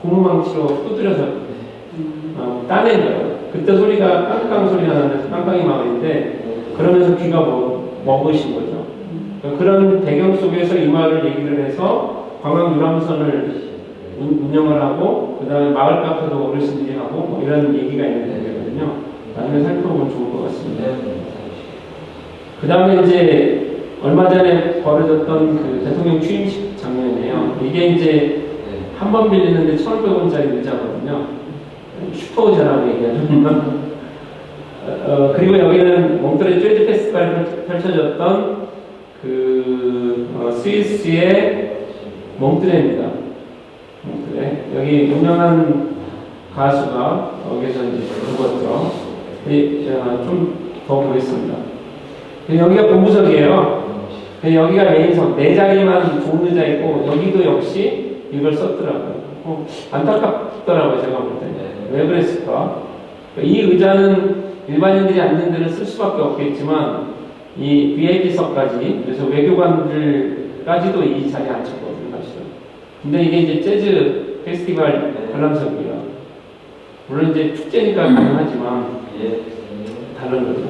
고무망치로 두드려서 따낸 거예요. 그때 소리가 깡깡 소리가 나면서 깡깡이 마을인데 그러면서 귀가 먹으신 거죠. 그런 배경 속에서 이 마을을 얘기를 해서 관광 유람선을 운영을 하고 그 다음에 마을 카페도 어르신들이 하고 뭐 이런 얘기가 있는 거거든요. 나중에 살펴보면 좋을 것 같습니다. 그 다음에 이제 얼마 전에 벌어졌던 그 대통령 취임식 장면이에요. 이게 이제 한 번 빌리는데 1,500원짜리 의자거든요. 슈퍼의자라고 얘기하죠. 그리고 여기는 몽트레 재즈 페스티벌이 펼쳐졌던 스위스의 몽트레입니다. 몽트레. 여기 유명한 가수가 여기서 이제 죽었죠. 좀 더 보겠습니다. 여기가 본부석이에요. 여기가 메인석, 네 자리만 좋은 의자 있고 여기도 역시 이걸 썼더라고요. 안타깝더라고요, 제가 볼 때. 왜 그랬을까? 이 의자는 일반인들이 앉는 데는 쓸 수밖에 없겠지만 이 VIP석까지, 그래서 외교관들까지도 이 자리에 앉혔거든요, 사실은. 근데 이게 이제 재즈 페스티벌 관람석이에요. 물론 이제 축제니까 가능하지만 다른 거죠.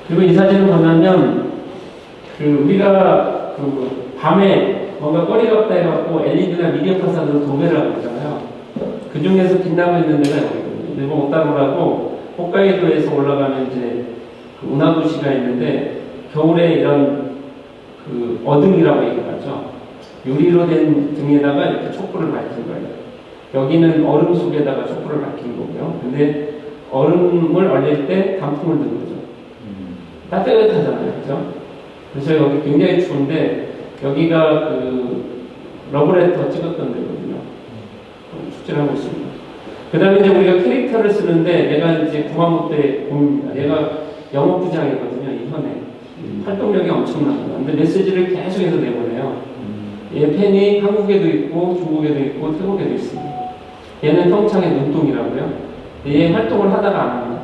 그리고 이 사진을 보면 우리가 밤에 뭔가 꺼리가 없다 해갖고 LED나 미디어 파사드로 도배를 하고 있잖아요. 그 중에서 빛나고 있는 데가 여기거든요. 일본 오타루라고 홋카이도에서 올라가면 이제 운하도시가 있는데 겨울에 이런 어등이라고 얘기하죠. 유리로 된 등에다가 이렇게 촛불을 밝힌 거예요. 여기는 얼음 속에다가 촛불을 밝힌 거고요. 근데 얼음을 얼릴 때 단풍을 든 거죠. 따뜻하잖아요, 그죠? 그래서 여기 굉장히 추운데 여기가 러브레터 찍었던 데거든요. 축제를 하고 있습니다. 그 다음에 이제 우리가 캐릭터를 쓰는데 얘가 이제 구마모토의 곰입니다. 얘가 영업부장이거든요, 이 현에. 활동력이 엄청납니다. 근데 메시지를 계속해서 내보내요. 얘 팬이 한국에도 있고 중국에도 있고 태국에도 있습니다. 얘는 평창의 눈동이라고요. 얘 활동을 하다가 안 합니다.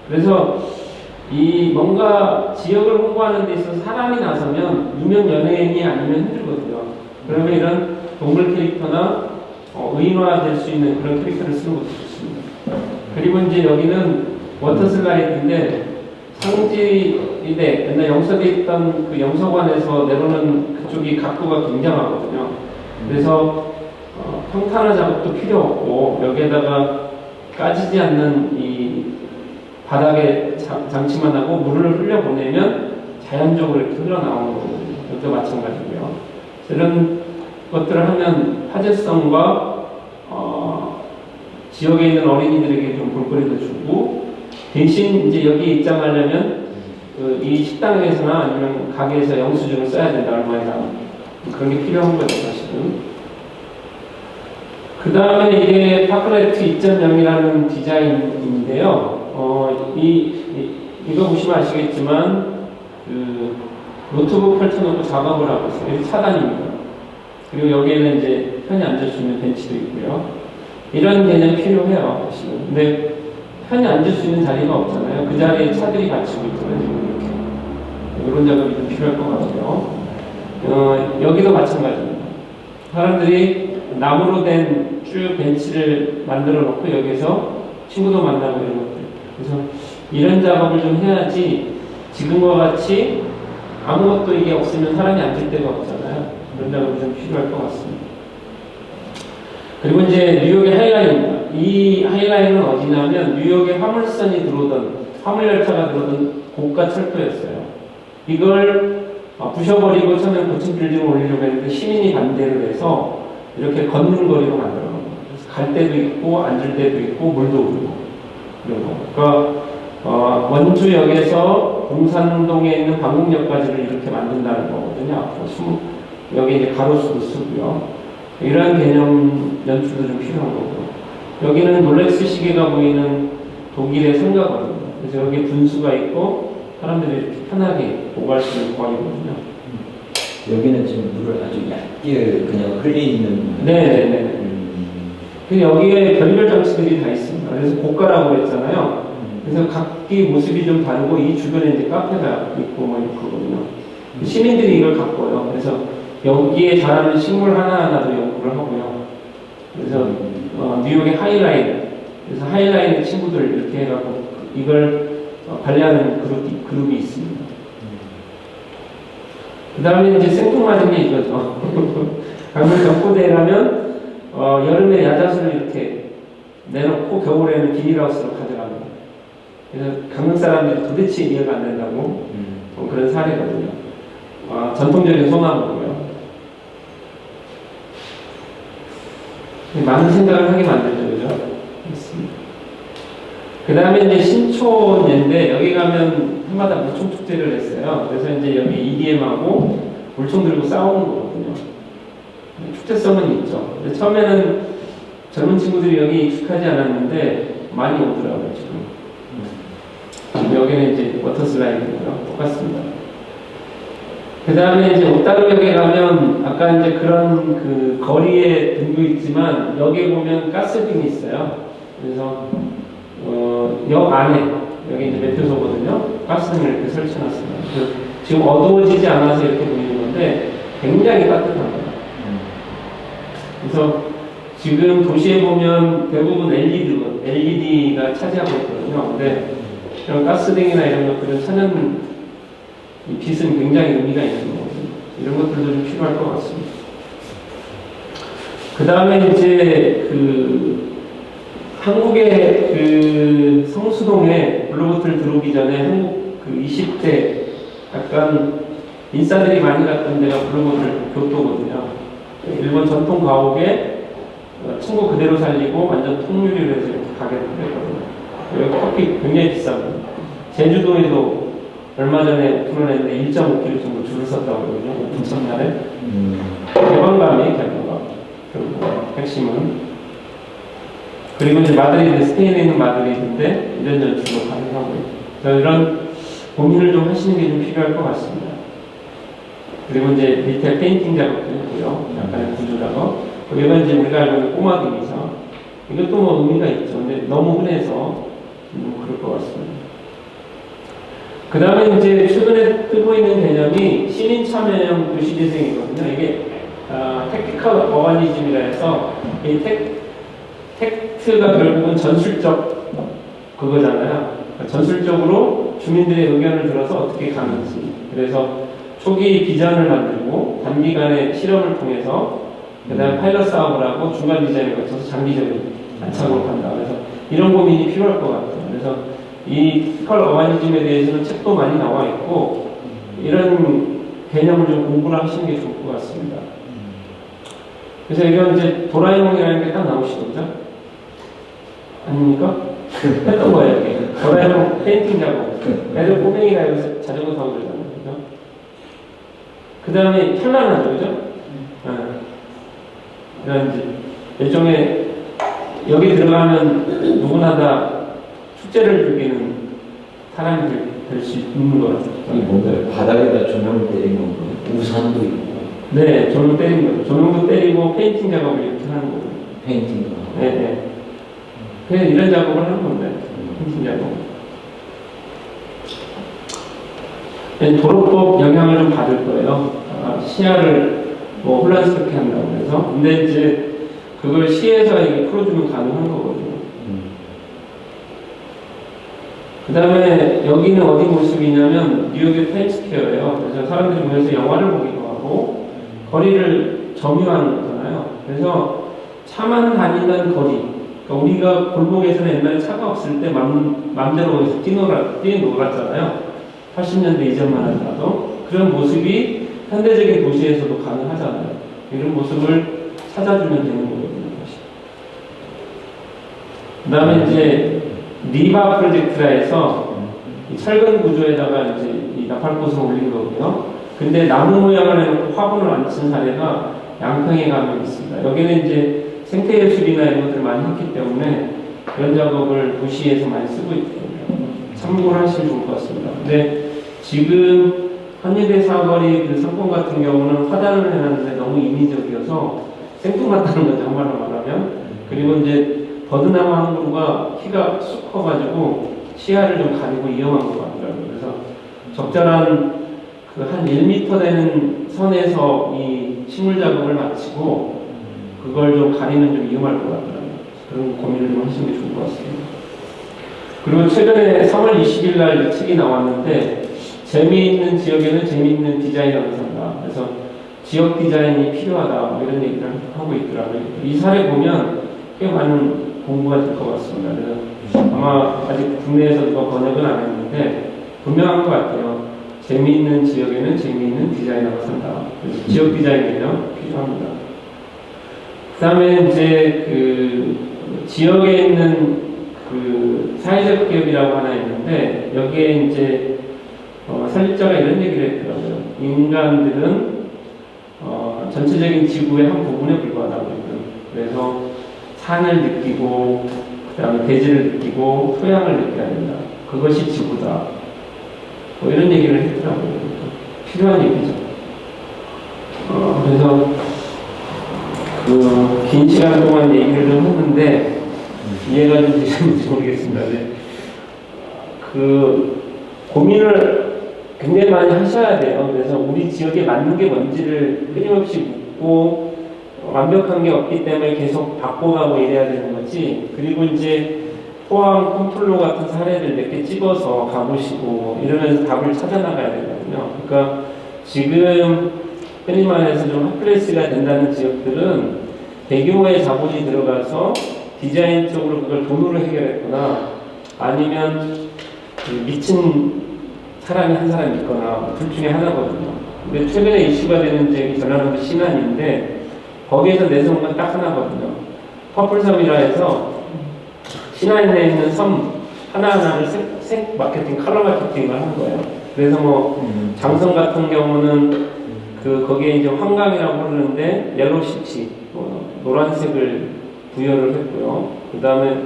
그래서 이 뭔가 지역을 홍보하는 데 있어서 사람이 나서면 유명 연예인이 아니면 힘들거든요. 그러면 이런 동물 캐릭터나 의인화될 수 있는 그런 캐릭터를 쓰는 것도 좋습니다. 그리고 이제 여기는 워터 슬라이드인데 상지대, 옛날 영서대에 있던 그 영서관에서 내려오는 그쪽이 각도가 굉장하거든요. 그래서 평탄화 작업도 필요 없고 여기에다가 까지지 않는 이 바닥에 장치만 하고 물을 흘려보내면 자연적으로 이렇게 흘러나오는 거거든요. 여기도 마찬가지고요. 이런 것들을 하면 화제성과 지역에 있는 어린이들에게 좀 볼거리도 주고 대신 이제 여기 입장하려면 이 식당에서나 아니면 가게에서 영수증을 써야 된다, 얼마에다. 그런 게 필요한 거죠, 사실은. 그 다음에 이게 파크레트 2.0이라는 디자인인데요. 이거 보시면 아시겠지만, 노트북 펼쳐놓고 작업을 하고 있어요. 여기 차단입니다. 그리고 여기에는 이제 편히 앉을 수 있는 벤치도 있고요. 이런 개념이 필요해요, 사실은. 근데 편히 앉을 수 있는 자리가 없잖아요. 그 자리에 차들이 받치고 있거든요. 이렇게. 이런 작업이 좀 필요할 것 같고요. 여기도 마찬가지입니다. 사람들이 나무로 된 쭉 벤치를 만들어 놓고 여기서 친구도 만나고 이런 것들. 그래서 이런 작업을 좀 해야지 지금과 같이 아무것도 이게 없으면 사람이 앉을 데가 없잖아요. 그런 작업이 좀 필요할 것 같습니다. 그리고 이제 뉴욕의 하이라인입니다. 이 하이라인은 어디냐면 뉴욕에 화물선이 들어오던 화물열차가 들어오던 고가 철도였어요. 이걸 부셔버리고 처음에 고층 빌딩을 올리려고 했는데 시민이 반대를 해서 이렇게 걷는 거리로 만들어 놓은 거예요. 그래서 갈 데도 있고 앉을 데도 있고 물도 흐르고 이런 거. 그러니까 원주역에서 공산동에 있는 방공역까지를 이렇게 만든다는 거거든요. 앞으로 여기 이제 가로수도 쓰고요. 이런 개념 연출도 좀 필요한 거고. 여기는 롤렉스 시계가 보이는 독일의 상가거든요. 그래서 여기 분수가 있고 사람들이 이렇게 편하게 보고 할 수 있는 거리거든요. 여기는 지금 물을 아주 얇게 길 그냥 흘리 있는. 네네네. 그 여기에 별별 장치들이 다 있습니다. 그래서 고가라고 그랬잖아요. 그래서 각기 모습이 좀 다르고 이 주변에 이제 카페가 있고 뭐 이렇거든요. 시민들이 이걸 가꿔요. 그래서 여기에 자라는 식물 하나하나도 연구를 하고요. 그래서 뉴욕의 하이라인, 그래서 하이라인 친구들 이렇게 해갖고 이걸 관리하는 그룹이 있습니다. 그 다음에 이제 생뚱맞은 게 이거죠. 강릉 벽고대라면 여름에 야자수를 이렇게 내놓고 겨울에는 비닐하우스로 가져갑니다. 그래서 강릉 사람들이 도대체 이해가 안 된다고 그런 사례거든요. 전통적인 소나무고요. 많은 생각을 하게 만들죠, 그죠? 그 다음에 이제 신촌인데 여기 가면 해마다 물총 축제를 했어요. 그래서 이제 여기 EDM하고 물총 들고 싸우는 거거든요. 축제성은 있죠. 근데 처음에는 젊은 친구들이 여기 익숙하지 않았는데 많이 오더라고요, 지금. 여기는 이제 워터슬라이드고요. 똑같습니다. 그 다음에 이제 옥다루역에 가면 아까 이제 그런 그 거리에 등도 있지만 여기에 보면 가스등이 있어요. 그래서 역 안에 여기 이제 메트소거든요. 가스등을 이렇게 설치해놨습니다. 지금 어두워지지 않아서 이렇게 보이는 건데 굉장히 따뜻합니다. 그래서 지금 도시에 보면 대부분 LED가 차지하고 있거든요. 근데 이런 가스등이나 이런 것들은 천연 이 빛은 굉장히 의미가 있는 거거든요. 이런 것들도 좀 필요할 것 같습니다. 그 다음에 이제 한국의 성수동에 블루보틀 들어오기 전에 한국 20대 약간 인싸들이 많이 갔던 데가 블루보틀 교토거든요. 일본 전통 가옥에 층고 그대로 살리고 완전 통유리로 해서 이렇게 가게를 했거든요. 여기 커피 굉장히 비쌉니다. 제주도에도 얼마 전에 오픈했는데 1.5km 정도 줄을 섰다고 그러거든요. 오픈 첫날에. 개방감이 결국 핵심은. 그리고 이제 마드리드, 스페인에 있는 마드리드인데 이런 연출도 가능하고요. 이런 고민을 좀 하시는 게 좀 필요할 것 같습니다. 그리고 이제 밑에 페인팅 작업도 있고요. 약간의 구조 작업. 이건 이제 우리가 알고 있는 꼬마등이죠. 이것도 뭐 의미가 있죠. 근데 너무 흔해서 그럴 것 같습니다. 그 다음에 이제 최근에 뜨고 있는 개념이 시민 참여형 도시재생이거든요. 이게 택티컬 어바니즘이라 해서 이 텍트가 결국은 전술적 그거잖아요. 그러니까 전술적으로 주민들의 의견을 들어서 어떻게 가는지. 그래서 초기 비전을 만들고 단기간의 실험을 통해서 그다음에 파일럿 사업을 하고 중간 디자인을 거쳐서 장기적인 안착으로 간다. 그래서 이런 고민이 필요할 것 같아요. 그래서 이 티컬 어바니즘에 대해서는 책도 많이 나와 있고 이런 개념을 좀 공부를 하시는 게 좋을 것 같습니다. 그래서 이건 이제 도라에몽이라는 게 딱 나오시죠, 그죠? 아닙니까? 했던 거예요, 이게. 도라에몽 페인팅 작업. 애들 꼬맹이가 여기서 자전거 타고 그러잖아요, 그죠? 그 다음에 현란하죠, 그죠? 그러니까 이제 일종의 여기 들어가면 누구나 다 축제를 즐기는 사람이 될 수 있는 것 같아요. 이 뭔가요? 바닥에다 조명을 때린 건가요? 우산도 있고. 네, 조명 때린 거죠. 조명도 때리고 페인팅 작업을 이렇게 하는 거예요. 페인팅도 하고. 네, 네. 그냥 이런 작업을 하는 건데, 페인팅 작업. 도로법 영향을 좀 받을 거예요. 시야를 뭐 혼란스럽게 한다고 해서. 근데 이제 그걸 시에서 이게 풀어주면 가능한 거거든요. 그 다음에 여기는 어디 모습이냐면 뉴욕의 타임스퀘어예요. 그래서 사람들이 모여서 영화를 보기도 하고 거리를 점유하는 거잖아요. 그래서 차만 다니는 거리. 그러니까 우리가 골목에서는 옛날에 차가 없을 때 맘대로 거기서 뛰놀았잖아요. 80년대 이전만 하더라도 그런 모습이 현대적인 도시에서도 가능하잖아요. 이런 모습을 찾아주면 되는 거거든요. 그 다음에 이제 리바 프로젝트라 해서 이 철근 구조에다가 이제 이 나팔꽃을 올린 거고요. 근데 나무 모양을 해놓고 화분을 안 친 사례가 양평에 가면 있습니다. 여기는 이제 생태예술이나 이런 것들을 많이 했기 때문에 그런 작업을 도시에서 많이 쓰고 있거든요. 참고를 하시면 좋을 것 같습니다. 근데 지금 한예대 사거리 그 상권 같은 경우는 화단을 해놨는데 너무 인위적이어서 생뚱맞다는 거죠, 한마디로 말하면. 그리고 이제 버드나무 한 그루가 키가 쑥 커가지고 시야를 좀 가리고 위험한 것 같더라고요. 그래서 적절한 그 한 1m 되는 선에서 이 식물 작업을 마치고 그걸 좀 가리면 좀 위험할 것 같더라고요. 그런 고민을 좀 하시는 게 좋을 것 같습니다. 그리고 최근에 3월 20일 날 책이 나왔는데 재미있는 지역에는 재미있는 디자이너가 산다. 그래서 지역 디자인이 필요하다. 뭐 이런 얘기를 하고 있더라고요. 이 사례 보면 꽤 많은 공부가 될 것 같습니다. 그래서 아마 아직 국내에서 누가 번역은 안 했는데 분명한 것 같아요. 재미있는 지역에는 재미있는 디자이너가 산다. 그래서 지역 디자인이요 필요합니다. 그 다음에 이제 그 지역에 있는 그 사회적 기업이라고 하나 있는데 여기에 이제 설립자가 이런 얘기를 했더라고요. 인간들은 전체적인 지구의 한 부분에 불과하다고 했거든요. 그래서 산을 느끼고 그 다음에 대지를 느끼고 토양을 느껴야 된다. 그것이 지구다. 뭐 이런 얘기를 했더라고요. 필요한 얘기죠. 그래서 그 긴 시간 동안 얘기를 좀 했는데 이해가 좀 되셨는지 모르겠습니다. 네. 그 고민을 굉장히 많이 하셔야 돼요. 그래서 우리 지역에 맞는 게 뭔지를 끊임없이 묻고 완벽한 게 없기 때문에 계속 바꿔가고 이래야 되는 거지. 그리고 이제 포항 컴플로 같은 사례들 몇 개 찍어서 가보시고 이러면서 답을 찾아나가야 되거든요. 그러니까 지금 흔히 말해서 좀 핫플레이스가 된다는 지역들은 대규모의 자본이 들어가서 디자인 쪽으로 그걸 돈으로 해결했거나 아니면 그 미친 사람이 한 사람이 있거나 둘 중에 하나거든요. 근데 최근에 이슈가 되는 지역이 전라남도 신안인데 거기에서 내세운 건 딱 하나거든요. 퍼플섬이라 해서 신안에 있는 섬 하나하나를 색 마케팅, 컬러 마케팅을 한 거예요. 그래서 뭐 장성 같은 경우는 그 거기에 이제 황강이라고 부르는데 옐로우 시치, 노란색을 부여를 했고요. 그 다음에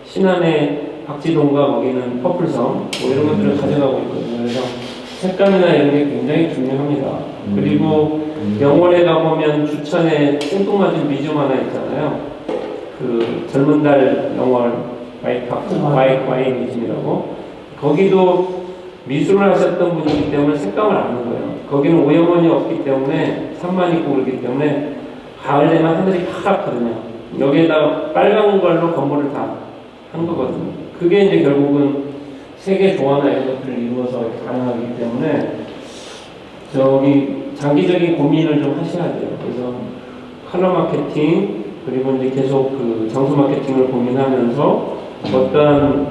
신안의 박지동과 거기는 퍼플섬 뭐 이런 것들을 가져가고 있거든요. 그래서 색감이나 이런 게 굉장히 중요합니다. 그리고 영월에 가보면 주천에 생뚱맞은 뮤지엄 하나 있잖아요. 그 젊은 달 영월 와인 뮤지엄이라고. 거기도 미술을 하셨던 분이기 때문에 색감을 아는 거예요. 거기는 오염원이 없기 때문에 산만 있고 그렇기 때문에 가을 되면 하늘이 파랗거든요. 여기에다가 빨간 걸로 건물을 다 한 거거든요. 그게 이제 결국은 세계 조화나 이런 것들을 이루어서 가능하기 때문에 저기 장기적인 고민을 좀 하셔야 돼요. 그래서 컬러 마케팅 그리고 이제 계속 그 장소 마케팅을 고민하면서 어떤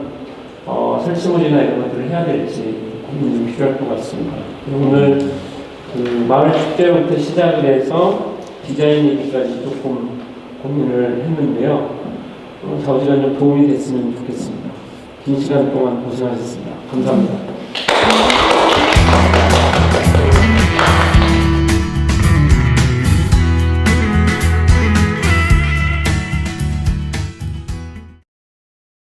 설치물이나 이런 것들을 해야 될지 고민이 좀 필요할 것 같습니다. 오늘 그 마을 축제부터 시작을 해서 디자인 얘기까지 조금 고민을 했는데요. 좌우지간 좀 도움이 됐으면 좋겠습니다. 긴 시간 동안 고생하셨습니다. 감사합니다.